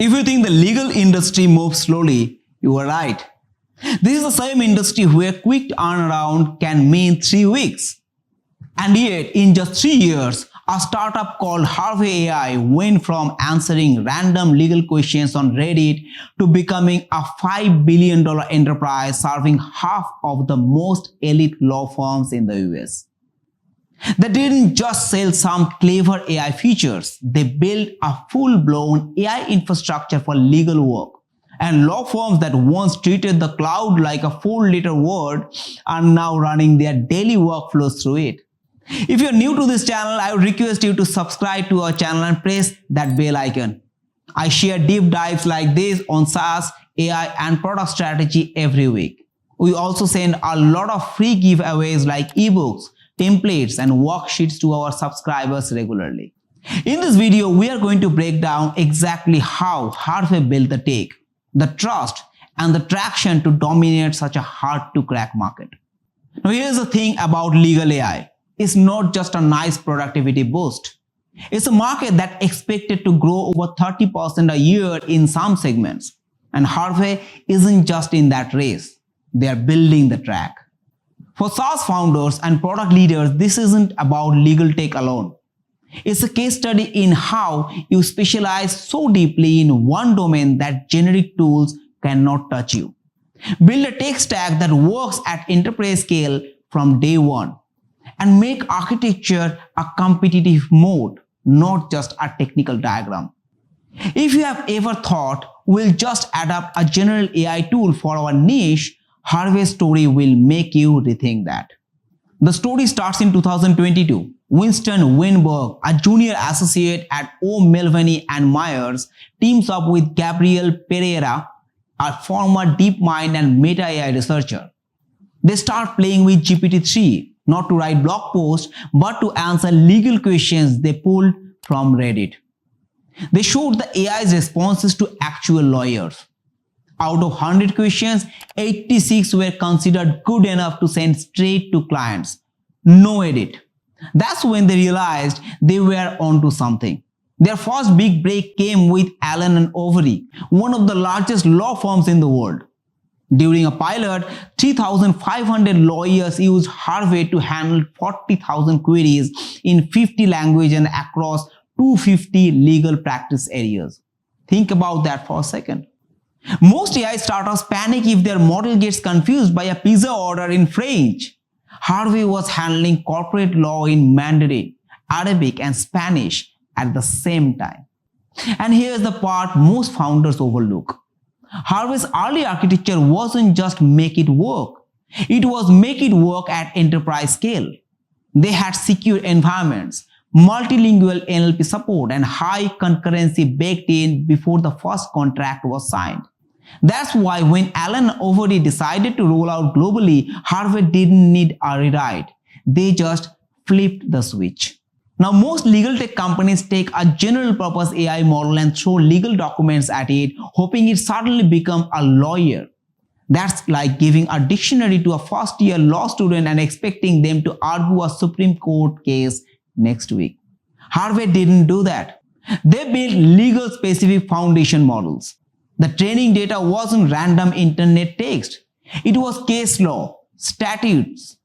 If you think the legal industry moves slowly, you are right. This is the same industry where quick turnaround can mean 3 weeks. And yet, in just 3 years, a startup called Harvey AI went from answering random legal questions on Reddit to becoming a $5 billion enterprise serving half of the most elite law firms in the US. They didn't just sell some clever AI features, they built a full-blown AI infrastructure for legal work. And law firms that once treated the cloud like a 4-letter word are now running their daily workflows through it. If you're new to this channel, I would request you to subscribe to our channel and press that bell icon. I share deep dives like this on SaaS, AI and product strategy every week. We also send a lot of free giveaways like ebooks, templates and worksheets to our subscribers regularly. In this video, we are going to break down exactly how Harvey built the tech, the trust and the traction to dominate such a hard-to-crack market. Now here's the thing about legal AI. It's not just a nice productivity boost. It's a market that's expected to grow over 30% a year in some segments. And Harvey isn't just in that race. They are building the track. For SaaS founders and product leaders, this isn't about legal tech alone. It's a case study in how you specialize so deeply in one domain that generic tools cannot touch you. Build a tech stack that works at enterprise scale from day one. And make architecture a competitive mode, not just a technical diagram. If you have ever thought we'll just adapt a general AI tool for our niche, Harvey's story will make you rethink that. The story starts in 2022. Winston Weinberg, a junior associate at O'Melveny and Myers, teams up with Gabriel Pereira, a former DeepMind and Meta AI researcher. They start playing with GPT-3, not to write blog posts, but to answer legal questions they pulled from Reddit. They showed the AI's responses to actual lawyers. Out of 100 questions, 86 were considered good enough to send straight to clients. No edit. That's when they realized they were onto something. Their first big break came with Allen & Overy, one of the largest law firms in the world. During a pilot, 3,500 lawyers used Harvey to handle 40,000 queries in 50 languages and across 250 legal practice areas. Think about that for a second. Most AI startups panic if their model gets confused by a pizza order in French. Harvey was handling corporate law in Mandarin, Arabic and Spanish at the same time. And here's the part most founders overlook. Harvey's early architecture wasn't just make it work. It was make it work at enterprise scale. They had secure environments, multilingual NLP support and high concurrency baked in before the first contract was signed. That's why when Allen Overy decided to roll out globally, Harvey didn't need a rewrite. They just flipped the switch. Now, most legal tech companies take a general purpose AI model and throw legal documents at it, hoping it suddenly becomes a lawyer. That's like giving a dictionary to a first-year law student and expecting them to argue a Supreme Court case next week. Harvey didn't do that. They built legal-specific foundation models. The training data wasn't random internet text. It was case law, statutes,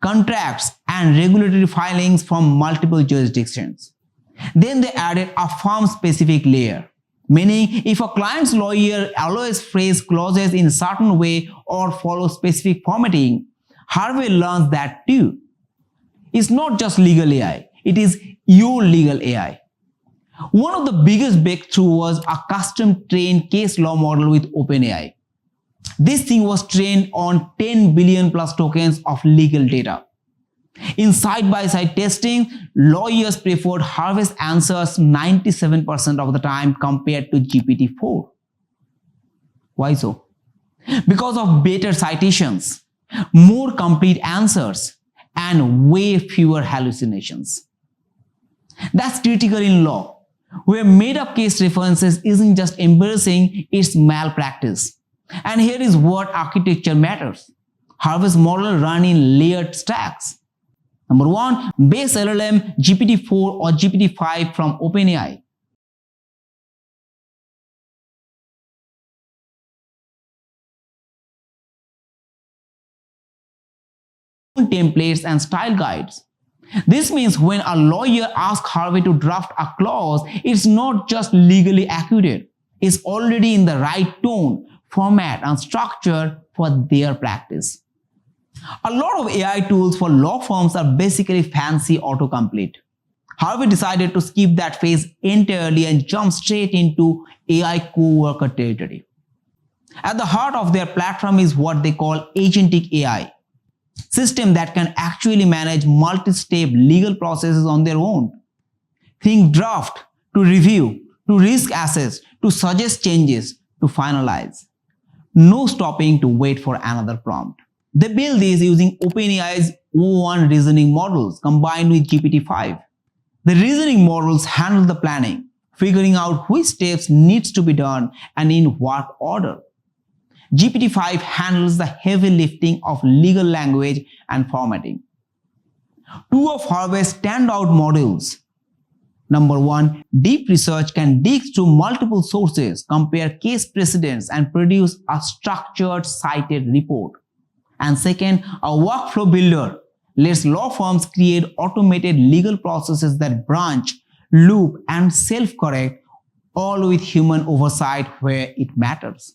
contracts and regulatory filings from multiple jurisdictions. Then they added a firm-specific layer, meaning if a client's lawyer always phrase clauses in a certain way or follow specific formatting, Harvey learns that too. It's not just legal AI, it is your legal AI. One of the biggest breakthroughs was a custom-trained case law model with OpenAI. This thing was trained on 10 billion plus tokens of legal data. In side-by-side testing, lawyers preferred Harvey's answers 97% of the time compared to GPT-4. Why so? Because of better citations, more complete answers, and way fewer hallucinations. That's critical in law, where made-up case references isn't just embarrassing, it's malpractice. And here is what architecture matters. Harvey's model run in layered stacks. Number 1, base LLM, GPT-4 or GPT-5 from OpenAI. templates and style guides. This means when a lawyer asks Harvey to draft a clause, it's not just legally accurate. It's already in the right tone, format, and structure for their practice. A lot of AI tools for law firms are basically fancy autocomplete. Harvey decided to skip that phase entirely and jump straight into AI co-worker territory. At the heart of their platform is what they call Agentic AI, system that can actually manage multi-step legal processes on their own. Think draft, to review, to risk assess, to suggest changes, to finalize. No stopping to wait for another prompt. They build these using OpenAI's O1 reasoning models combined with GPT-5. The reasoning models handle the planning, figuring out which steps needs to be done and in what order. GPT-5 handles the heavy lifting of legal language and formatting. Two of Harvey's standout modules. Number one, deep research can dig through multiple sources, compare case precedents, and produce a structured, cited report. And second, a workflow builder lets law firms create automated legal processes that branch, loop, and self-correct, all with human oversight where it matters.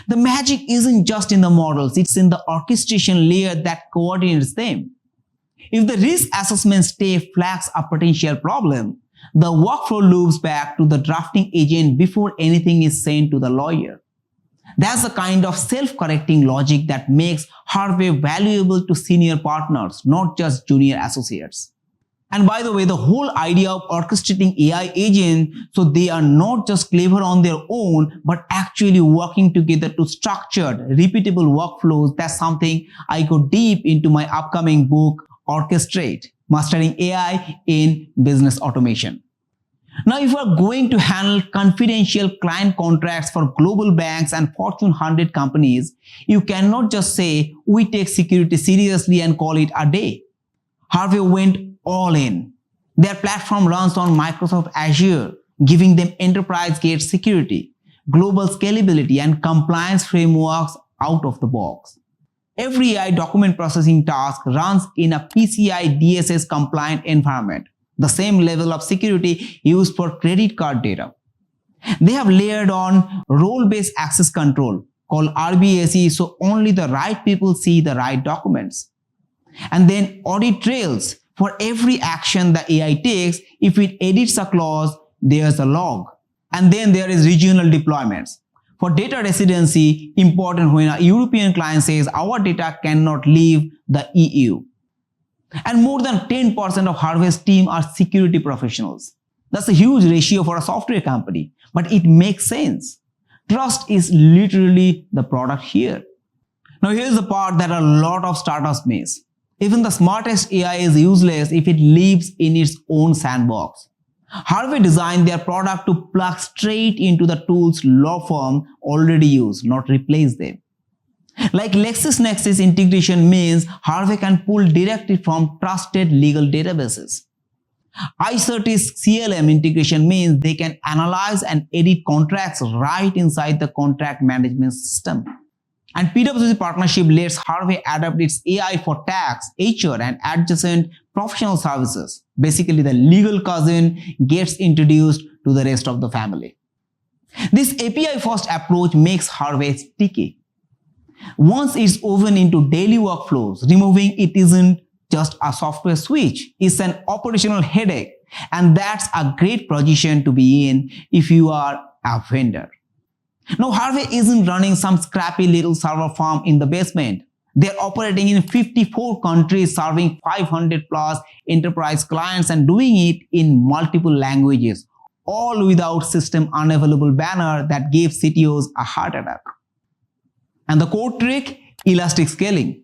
The magic isn't just in the models, it's in the orchestration layer that coordinates them. If the risk assessment step flags a potential problem, the workflow loops back to the drafting agent before anything is sent to the lawyer. That's the kind of self-correcting logic that makes Harvey valuable to senior partners, not just junior associates. And by the way, the whole idea of orchestrating AI agents so they are not just clever on their own, but actually working together to structured, repeatable workflows, that's something I go deep into my upcoming book, Orchestrate, Mastering AI in Business Automation. Now, if you are going to handle confidential client contracts for global banks and Fortune 100 companies, you cannot just say, we take security seriously and call it a day. Harvey went all in. Their platform runs on Microsoft Azure, giving them enterprise-grade security, global scalability, and compliance frameworks out of the box. Every AI document processing task runs in a PCI DSS compliant environment, the same level of security used for credit card data. They have layered on role-based access control called RBAC, so only the right people see the right documents. And then audit trails for every action the AI takes. If it edits a clause, there's a log. And then there is regional deployments. For data residency, important when a European client says our data cannot leave the EU. And more than 10% of Harvey's team are security professionals. That's a huge ratio for a software company, but it makes sense. Trust is literally the product here. Now here's the part that a lot of startups miss. Even the smartest AI is useless if it lives in its own sandbox. Harvey designed their product to plug straight into the tools law firms already use, not replace them. Like LexisNexis integration means Harvey can pull directly from trusted legal databases. iCertis CLM integration means they can analyze and edit contracts right inside the contract management system. And PwC partnership lets Harvey adapt its AI for tax, HR, and adjacent professional services. Basically, the legal cousin gets introduced to the rest of the family. This API-first approach makes Harvey sticky. Once it's woven into daily workflows, removing it isn't just a software switch, it's an operational headache. And that's a great position to be in if you are a vendor. Now, Harvey isn't running some scrappy little server farm in the basement. They're operating in 54 countries, serving 500 plus enterprise clients and doing it in multiple languages, all without system unavailable banner that gives CTOs a heart attack. And the core trick, elastic scaling.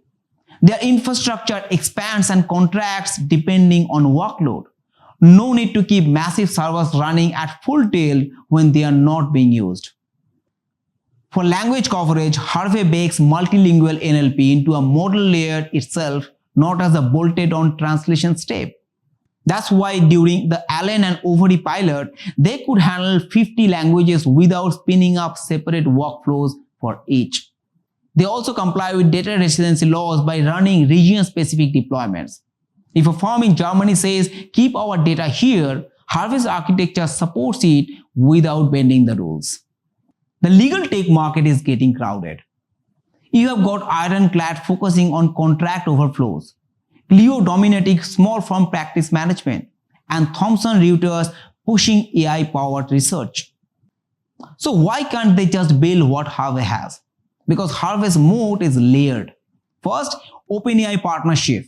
Their infrastructure expands and contracts depending on workload. No need to keep massive servers running at full tilt when they are not being used. For language coverage, Harvey bakes multilingual NLP into a model layer itself, not as a bolted-on translation step. That's why during the Allen and Overy pilot, they could handle 50 languages without spinning up separate workflows for each. They also comply with data residency laws by running region-specific deployments. If a firm in Germany says, keep our data here, Harvey's architecture supports it without bending the rules. The legal tech market is getting crowded. You have got Ironclad focusing on contract overflows, Clio dominating small firm practice management, and Thomson Reuters pushing AI-powered research. So why can't they just build what Harvey has? Because Harvey's moat is layered. First, OpenAI partnership,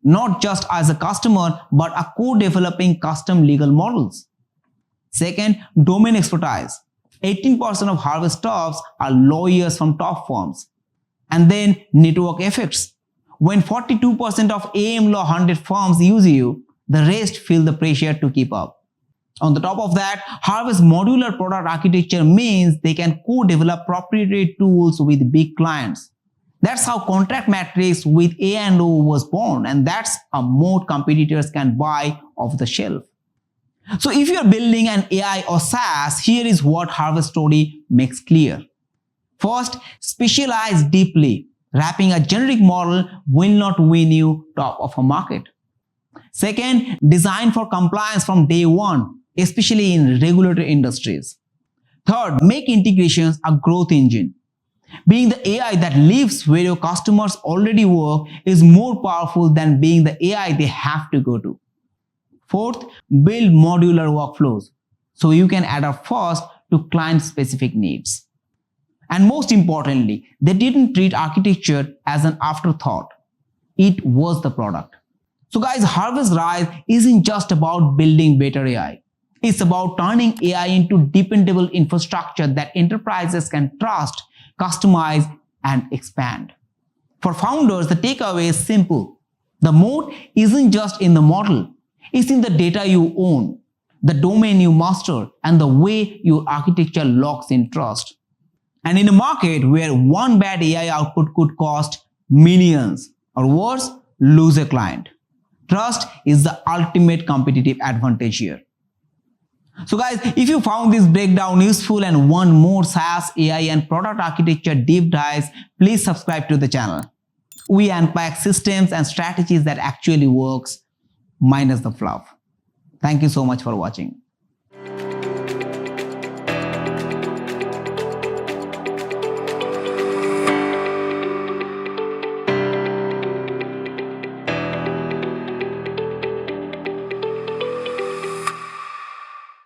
not just as a customer, but a co-developing custom legal models. Second, domain expertise. 18% of Harvey staffs are lawyers from top firms. And then network effects. When 42% of AM Law 100 firms use you, the rest feel the pressure to keep up. On the top of that, Harvey's modular product architecture means they can co-develop proprietary tools with big clients. That's how Contract Matrix with A&O was born, and that's a moat competitors can buy off the shelf. So if you're building an AI or SaaS, here is what Harvey's story makes clear. First, specialize deeply. Wrapping a generic model will not win you top of a market. Second, design for compliance from day one, especially in regulated industries. Third, make integrations a growth engine. Being the AI that lives where your customers already work is more powerful than being the AI they have to go to. Fourth, build modular workflows so you can adapt fast to client-specific needs. And most importantly, they didn't treat architecture as an afterthought. It was the product. So guys, Harvey's rise isn't just about building better AI. It's about turning AI into dependable infrastructure that enterprises can trust, customize, and expand. For founders, the takeaway is simple. The moat isn't just in the model. It's in the data you own, the domain you master, and the way your architecture locks in trust. And in a market where one bad AI output could cost millions, or worse, lose a client, trust is the ultimate competitive advantage here. So guys, if you found this breakdown useful and want more SaaS, AI, and product architecture deep dives, please subscribe to the channel. We unpack systems and strategies that actually works, minus the fluff. Thank you so much for watching.